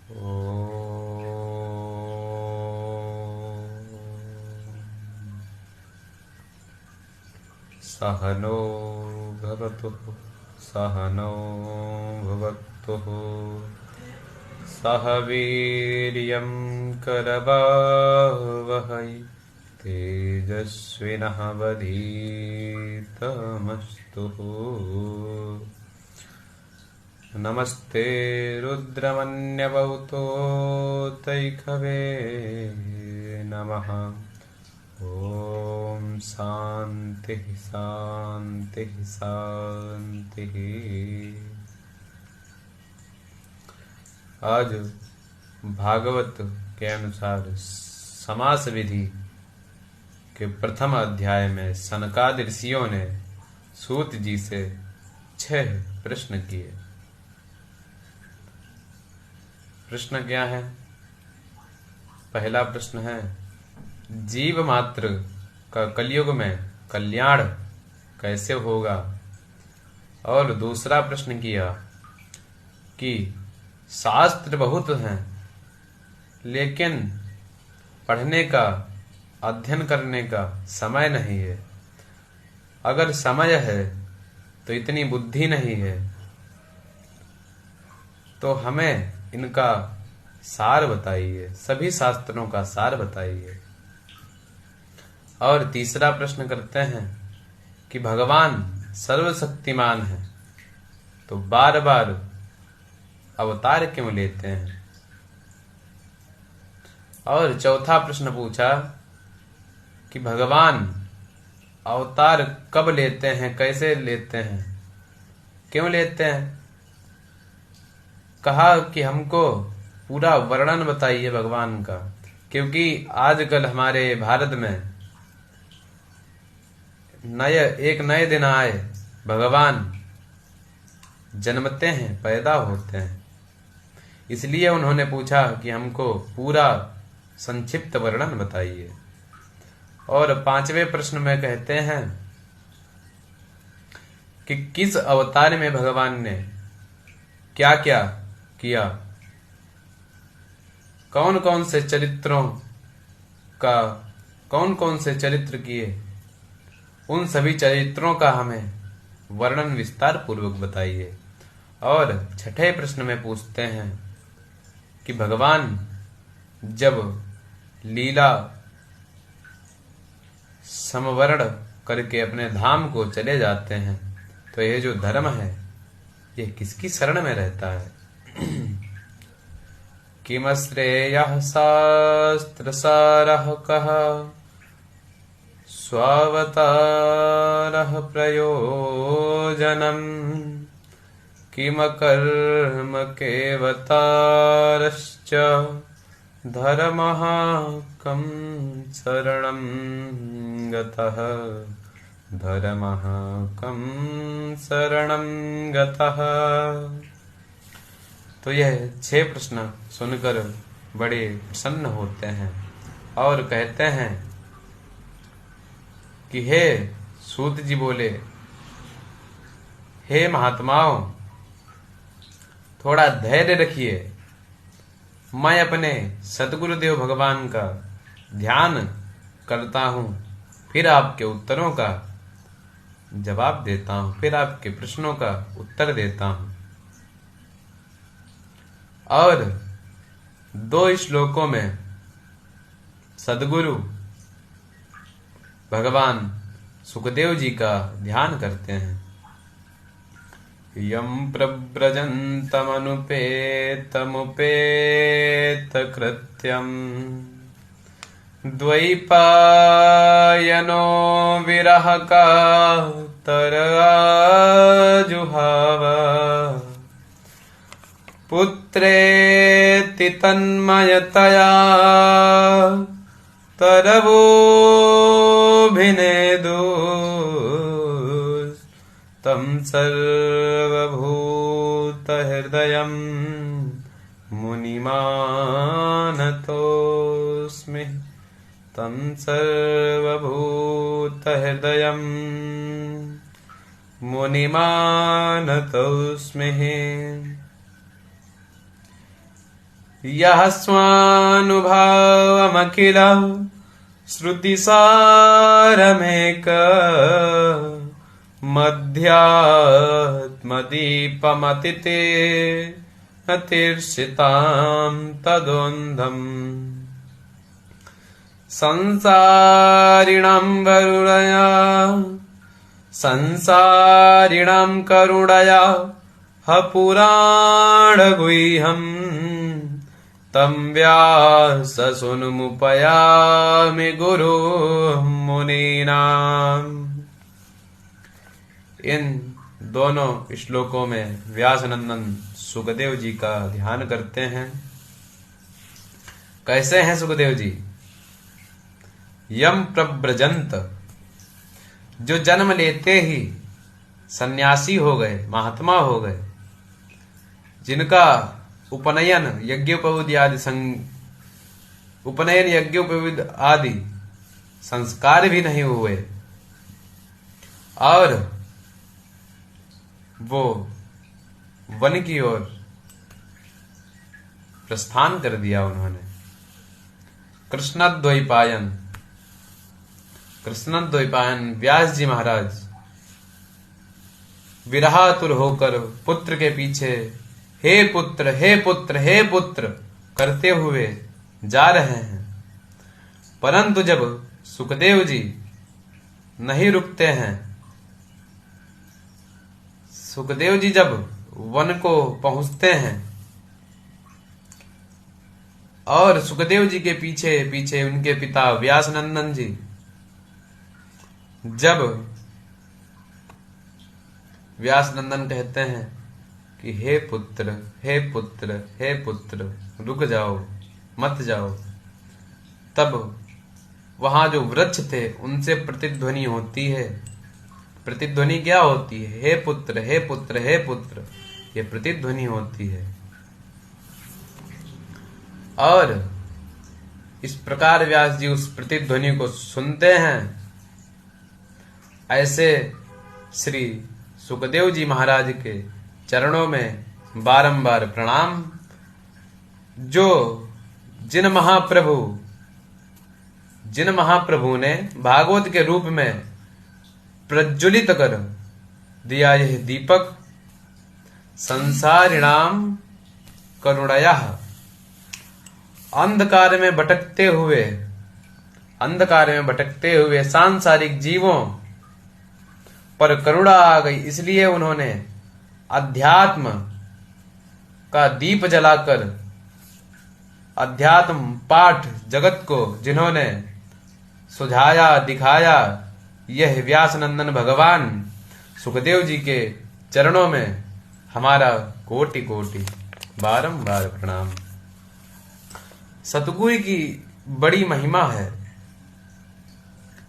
सहनो भवतु सहनौ भुनक्तु सह वीर्यं करवावहै तेजस्विनः वधीतमस्तु। नमस्ते रुद्रमन्यवौतोतैखवे नमः। ओम शांति शांति शांति। आज भागवत के अनुसार समास विधि के प्रथम अध्याय में सनकादि ऋषियों ने सूत जी से 6 प्रश्न किए। प्रश्न क्या है? पहला प्रश्न है, जीव मात्र का कलयुग में कल्याण कैसे होगा? और दूसरा प्रश्न किया कि शास्त्र बहुत हैं, लेकिन पढ़ने का, अध्ययन करने का समय नहीं है। अगर समय है तो इतनी बुद्धि नहीं है, तो हमें इनका सार बताइए, सभी शास्त्रों का सार बताइए। और तीसरा प्रश्न करते हैं कि भगवान सर्वशक्तिमान है, तो बार बार अवतार क्यों लेते हैं? और चौथा प्रश्न पूछा कि भगवान अवतार कब लेते हैं, कैसे लेते हैं, क्यों लेते हैं? कहा कि हमको पूरा वर्णन बताइए भगवान का, क्योंकि आजकल हमारे भारत में एक नए दिन आए, भगवान जन्मते हैं, पैदा होते हैं। इसलिए उन्होंने पूछा कि हमको पूरा संक्षिप्त वर्णन बताइए। और 5वें प्रश्न में कहते हैं कि किस अवतार में भगवान ने क्या क्या किया, कौन कौन से चरित्र किए, उन सभी चरित्रों का हमें वर्णन विस्तार पूर्वक बताइए। और 6ठे प्रश्न में पूछते हैं कि भगवान जब लीला समवर्ण करके अपने धाम को चले जाते हैं, तो ये जो धर्म है ये किसकी शरण में रहता है? किमश्रेयः शास्त्रसारः कः स्वावतारः प्रयोजनम् किमकर्म केवतारश्च धर्मः कं शरणं गतः धर्मः कं शरणं गतः। तो यह 6 प्रश्न सुनकर बड़े प्रसन्न होते हैं और कहते हैं कि हे सूत जी बोले, हे महात्माओं, थोड़ा धैर्य रखिए। मैं अपने सद्गुरुदेव भगवान का ध्यान करता हूँ, फिर आपके उत्तरों का जवाब देता हूँ, फिर आपके प्रश्नों का उत्तर देता हूँ। और 2 श्लोकों में सद्गुरु भगवान सुखदेव जी का ध्यान करते हैं। यम प्रव्रजन्तमनुपेतमुपेत कृत्यम द्वैपायनो विरह कातराजुहाव पुत्रेति तन्मयतया तरवोभिनेदु तं सर्वभूतहृदयं मुनिमानतोऽस्मि तं सर्वभूतहृदयं मुनिमानतोऽस्मि। यः स्वानुभावमखिल श्रुतिसारमेक मध्यात्मदीपमतिते अतिर्षितां तदोन्धम् संसारिणां करुणया ह पुराणगुह्यम् तं व्याससुनुमुपयामि गुरुं मुनीनाम्। इन दोनों श्लोकों में व्यासनंदन सुखदेव जी का ध्यान करते हैं। कैसे हैं सुखदेव जी? यम प्रव्रजंत, जो जन्म लेते ही सन्यासी हो गए, महात्मा हो गए, जिनका उपनयन यज्ञोपवीत आदि संस्कार भी नहीं हुए और वो वन की ओर प्रस्थान कर दिया उन्होंने। कृष्णद्वैपायन व्यास जी महाराज विरहातुर होकर पुत्र के पीछे हे पुत्र हे पुत्र हे पुत्र करते हुए जा रहे हैं, परंतु जब सुखदेव जी नहीं रुकते हैं, सुखदेव जी जब वन को पहुंचते हैं और सुखदेव जी के पीछे पीछे उनके पिता व्यासनंदन जी जब व्यासनंदन कहते हैं कि हे पुत्र हे पुत्र हे पुत्र रुक जाओ मत जाओ, तब वहां जो वृक्ष थे उनसे प्रतिध्वनि होती है। प्रतिध्वनि क्या होती है? हे पुत्र हे पुत्र हे पुत्र, ये प्रतिध्वनि होती है। और इस प्रकार व्यास जी उस प्रतिध्वनि को सुनते हैं। ऐसे श्री सुखदेव जी महाराज के चरणों में बारंबार प्रणाम। जो जिन महाप्रभु ने भागवत के रूप में प्रज्वलित कर दिया यह दीपक, संसारिणाम करुणया, अंधकार में भटकते हुए सांसारिक जीवों पर करुणा आ गई, इसलिए उन्होंने अध्यात्म का दीप जलाकर अध्यात्म पाठ जगत को जिन्होंने सुझाया दिखाया, यह व्यासनंदन भगवान सुखदेव जी के चरणों में हमारा कोटि कोटि बारंबार प्रणाम। सतगुरु की बड़ी महिमा है,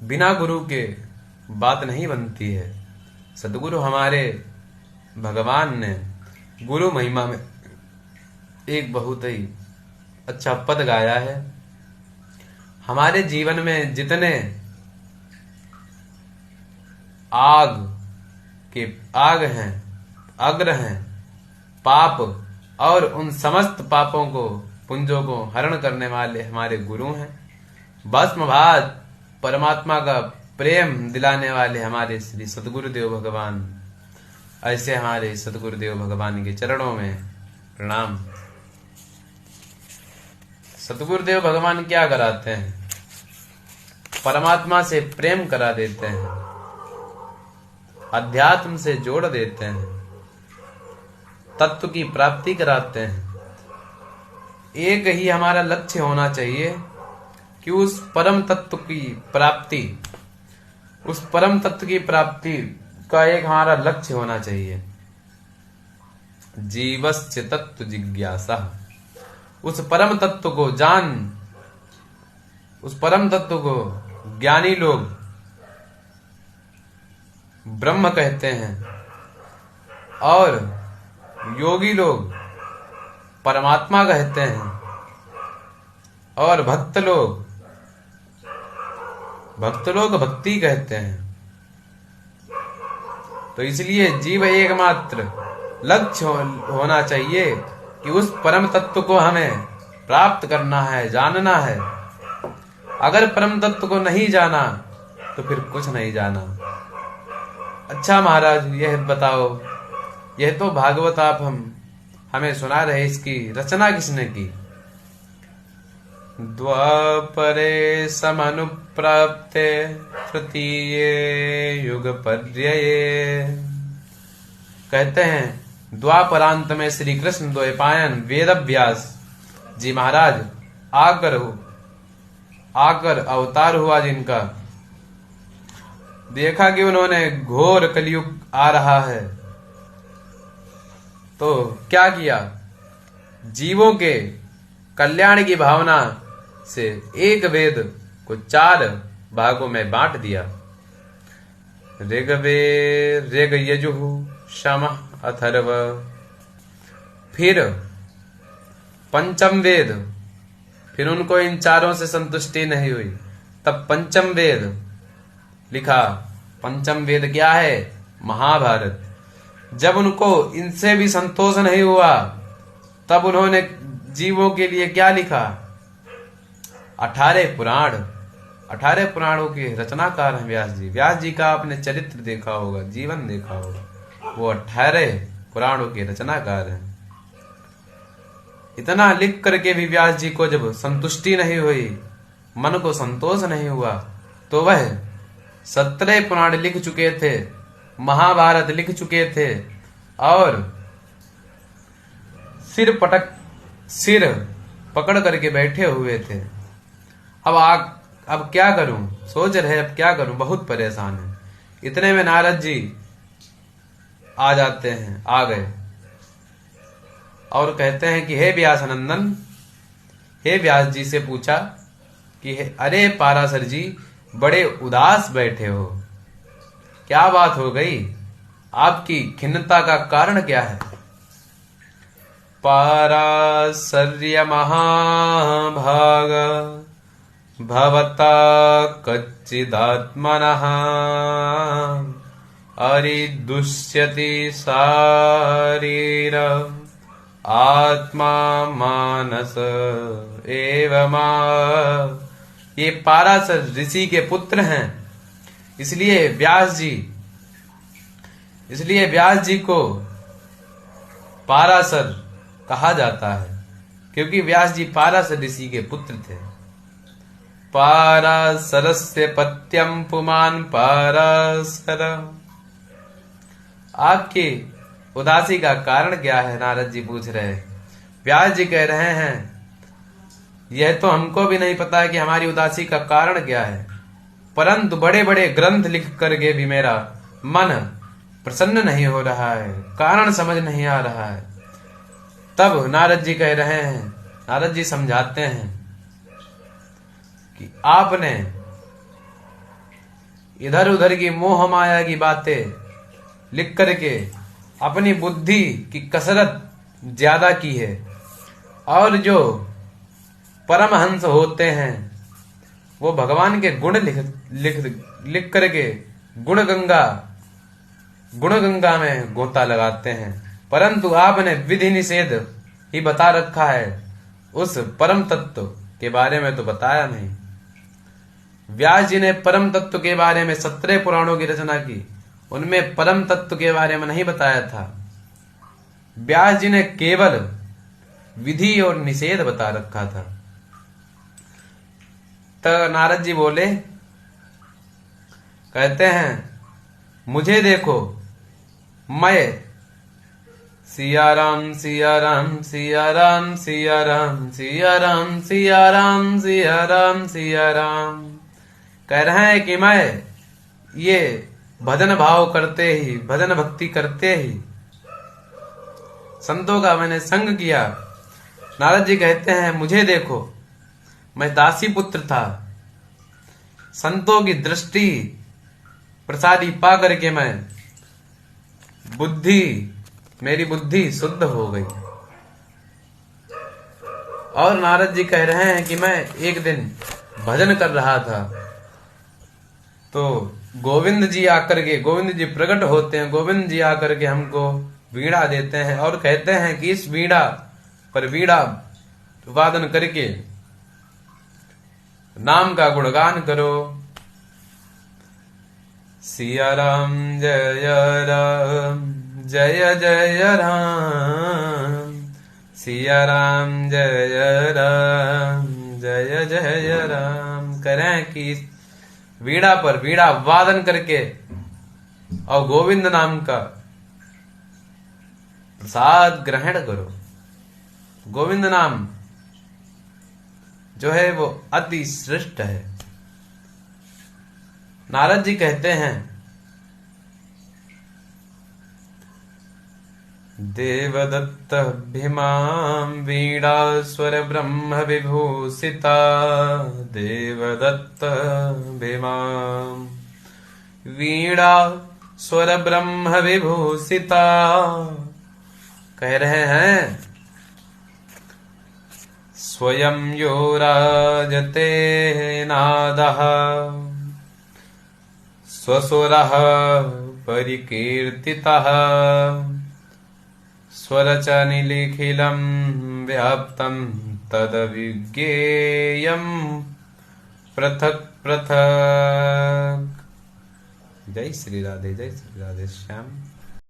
बिना गुरु के बात नहीं बनती है। सतगुरु हमारे भगवान ने गुरु महिमा में एक बहुत ही अच्छा पद गाया है। हमारे जीवन में जितने आग हैं, अग्र हैं, पाप और उन समस्त पापों को पुंजों को हरण करने वाले हमारे गुरु हैं। भस्मभात परमात्मा का प्रेम दिलाने वाले हमारे श्री सतगुरुदेव भगवान। ऐसे हमारे सतगुरुदेव भगवान के चरणों में प्रणाम। सतगुरुदेव भगवान क्या कराते हैं? परमात्मा से प्रेम करा देते हैं, अध्यात्म से जोड़ देते हैं, तत्व की प्राप्ति कराते हैं। एक ही हमारा लक्ष्य होना चाहिए कि उस परम तत्व की प्राप्ति का एक हमारा लक्ष्य होना चाहिए। जीवस्य तत्व जिज्ञासा, उस परम तत्व को ज्ञानी लोग ब्रह्म कहते हैं और योगी लोग परमात्मा कहते हैं और भक्त लोग भक्ति कहते हैं। तो इसलिए जीव एकमात्र लक्ष्य होना चाहिए कि उस परम तत्व को हमें प्राप्त करना है, जानना है। अगर परम तत्व को नहीं जाना तो फिर कुछ नहीं जाना। अच्छा महाराज, यह बताओ, यह तो भागवत आप हमें सुना रहे, इसकी रचना किसने की? द्वापरे समनुप्राप्ते तृतीये युग पर्यये। कहते हैं द्वापरांत में श्री कृष्ण द्वैपायन वेद व्यास जी महाराज आकर अवतार हुआ, जिनका देखा कि उन्होंने घोर कलयुग आ रहा है, तो क्या किया? जीवों के कल्याण की भावना से एक वेद को 4 भागों में बांट दिया। ऋग यजुः सामः अथर्व। फिर पंचम वेद, फिर उनको इन 4 से संतुष्टि नहीं हुई, तब पंचम वेद लिखा। पंचम वेद क्या है? महाभारत। जब उनको इनसे भी संतोष नहीं हुआ, तब उन्होंने जीवों के लिए क्या लिखा? 18 पुराण। 18 पुराणों के रचनाकार हैं व्यास जी। व्यास जी का आपने चरित्र देखा होगा, जीवन देखा होगा, वो 18 पुराणों के रचनाकार हैं। इतना लिख करके भी व्यास जी को जब संतुष्टि नहीं हुई, मन को संतोष नहीं हुआ, तो वह 17 पुराण लिख चुके थे, महाभारत लिख चुके थे, और सिर पकड़ करके बैठे हुए थे। अब क्या करूं? सोच रहे अब क्या करूं, बहुत परेशान है। इतने में नारद जी आ जाते हैं, आ गए और कहते हैं कि हे व्यासनंदन, हे व्यास जी से पूछा कि अरे पाराशर जी, बड़े उदास बैठे हो, क्या बात हो गई? आपकी खिन्नता का कारण क्या है? पाराशर्य महाभाग भवता कच्चिदात्मनः अरिदुष्यति शारीर आत्मा मानस एवं। ये पाराशर ऋषि के पुत्र हैं, इसलिए व्यास जी को पाराशर कहा जाता है, क्योंकि व्यास जी पाराशर ऋषि के पुत्र थे। पाराशरस्य पत्यम पुमान पाराशर। आपकी उदासी का कारण क्या है? नारद जी पूछ रहे हैं। व्यास जी कह रहे हैं, यह तो हमको भी नहीं पता है कि हमारी उदासी का कारण क्या है, परंतु बड़े बड़े ग्रंथ लिख करके भी मेरा मन प्रसन्न नहीं हो रहा है, कारण समझ नहीं आ रहा है। तब नारद जी कह रहे हैं, नारद जी समझाते हैं कि आपने इधर उधर की मोह माया की बातें लिख करके अपनी बुद्धि की कसरत ज्यादा की है, और जो परमहंस होते हैं वो भगवान के गुण लिख करके गुण गंगा में गोता लगाते हैं, परंतु आपने विधि निषेध ही बता रखा है, उस परम तत्व के बारे में तो बताया नहीं। व्यास जी ने परम तत्व के बारे में 17 पुराणों की रचना की, उनमें परम तत्व के बारे में नहीं बताया था। व्यास जी ने केवल विधि और निषेध बता रखा था। तो नारद जी बोले, कहते हैं, मुझे देखो, मैं सिया राम सिया राम सिया राम सिया राम सिया राम सिया राम सिया राम सिया राम कह रहे हैं कि मैं ये भजन भाव करते ही, भजन भक्ति करते ही संतों का मैंने संग किया। नारद जी कहते हैं, मुझे देखो, मैं दासी पुत्र था, संतों की दृष्टि प्रसादी पा करके मेरी बुद्धि शुद्ध हो गई। और नारद जी कह रहे हैं कि मैं एक दिन भजन कर रहा था, तो गोविंद जी प्रकट होते हैं। गोविंद जी आकर के हमको वीणा देते हैं और कहते हैं कि इस वीणा पर वीणा वादन करके नाम का गुणगान करो। सिया राम जय राम जय जय राम, सिया राम जय राम जय जय राम करें कि वीणा पर वीणा वादन करके और गोविंद नाम का प्रसाद ग्रहण करो। गोविंद नाम जो है वो अति श्रेष्ठ है। नारद जी कहते हैं, देवदत्त भीमां वीणा स्वर ब्रह्म विभूषिता, देवदत्त भीमां वीणा स्वर ब्रह्म विभूषिता। कह रहे हैं, स्वयं यो राजते नादः स्वसुरः परिकीर्तितः, स्वरचनिखिलं व्याप्तं तदविज्ञेयं पृथक् पृथक्। जय श्री राधे, जय श्री राधे श्याम।